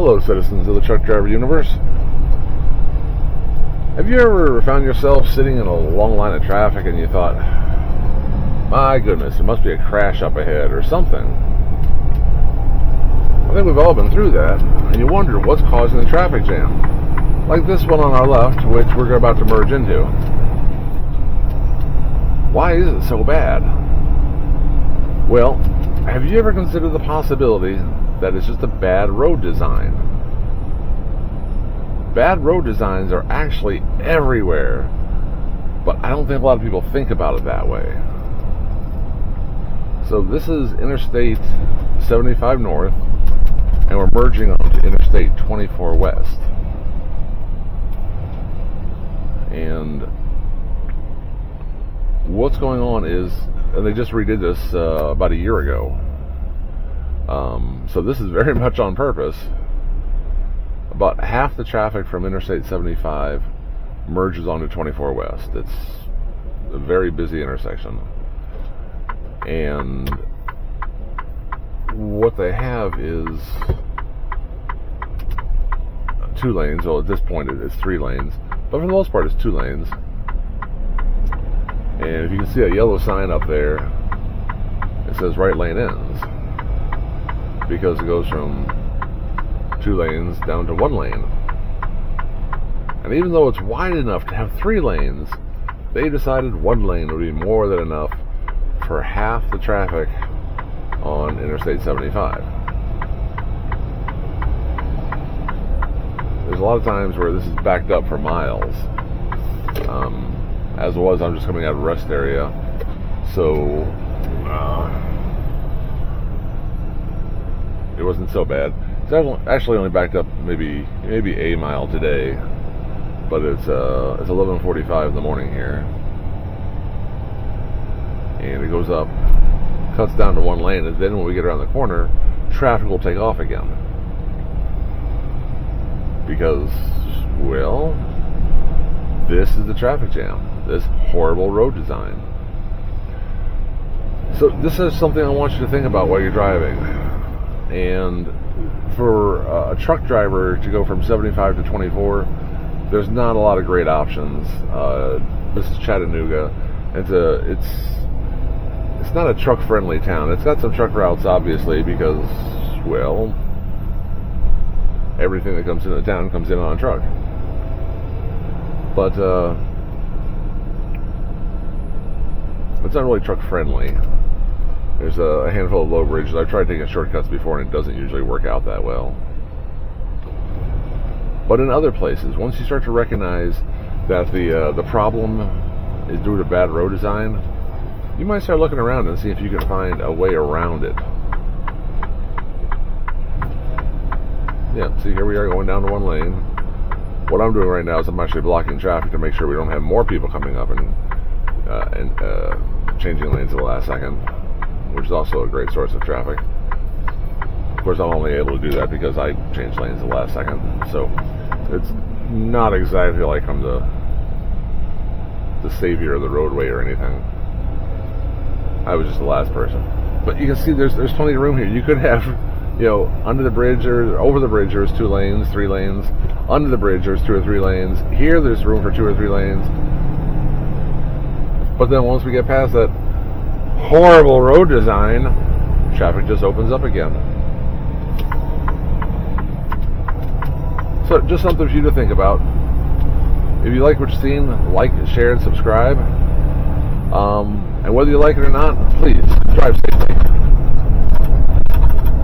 Hello, citizens of the Truck Driver Universe. Have you ever found yourself sitting in a long line of traffic and you thought, my goodness, there must be a crash up ahead or something? I think we've all been through that, and you wonder what's causing the traffic jam. Like this one on our left, which we're about to merge into. Why is it so bad? Well, have you ever considered the possibility that it's just a bad road design? Bad road designs are actually everywhere, but I don't think a lot of people think about it that way. So this is Interstate 75 North, and we're merging onto Interstate 24 West. And what's going on is, and they just redid this about a year ago. So this is very much on purpose. About half the traffic from Interstate 75 merges onto 24 West. It's a very busy intersection. And what they have is 2 lanes. Well, at this point it's 3 lanes, but for the most part it's 2 lanes. And if you can see a yellow sign up there, it says right lane ends, because it goes from 2 lanes down to 1 lane. And even though it's wide enough to have 3 lanes, they decided 1 lane would be more than enough for half the traffic on Interstate 75. There's a lot of times where this is backed up for miles. As it was, I'm just coming out of rest area, so it wasn't so bad. It's actually only backed up maybe a mile today, but it's 11:45 in the morning here, and it goes up, cuts down to 1 lane, and then when we get around the corner, traffic will take off again, because, well, this is the traffic jam, this horrible road design. So this is something I want you to think about while you're driving. And for a truck driver to go from 75 to 24, there's not a lot of great options. This is Chattanooga. It's not a truck-friendly town. It's got some truck routes, obviously, because, well, everything that comes into the town comes in on a truck. But it's not really truck-friendly. There's a handful of low bridges. I've tried taking shortcuts before, and it doesn't usually work out that well. But in other places, once you start to recognize that the problem is due to bad road design, you might start looking around and see if you can find a way around it. Yeah, see, here we are going down to 1 lane. What I'm doing right now is I'm actually blocking traffic to make sure we don't have more people coming up and changing lanes at the last second, which is also a great source of traffic. Of course, I'm only able to do that because I changed lanes at the last second, so it's not exactly like I'm the savior of the roadway or anything. I was just the last person. But you can see there's plenty of room here. You could have, under the bridge or over the bridge there's 2 lanes, 3 lanes. Under the bridge there's 2 or 3 lanes. Here there's room for 2 or 3 lanes. But then once we get past that horrible road design, traffic just opens up again. So just something for you to think about. If you like what you're seeing, like, share, and subscribe. And whether you like it or not, please drive safely.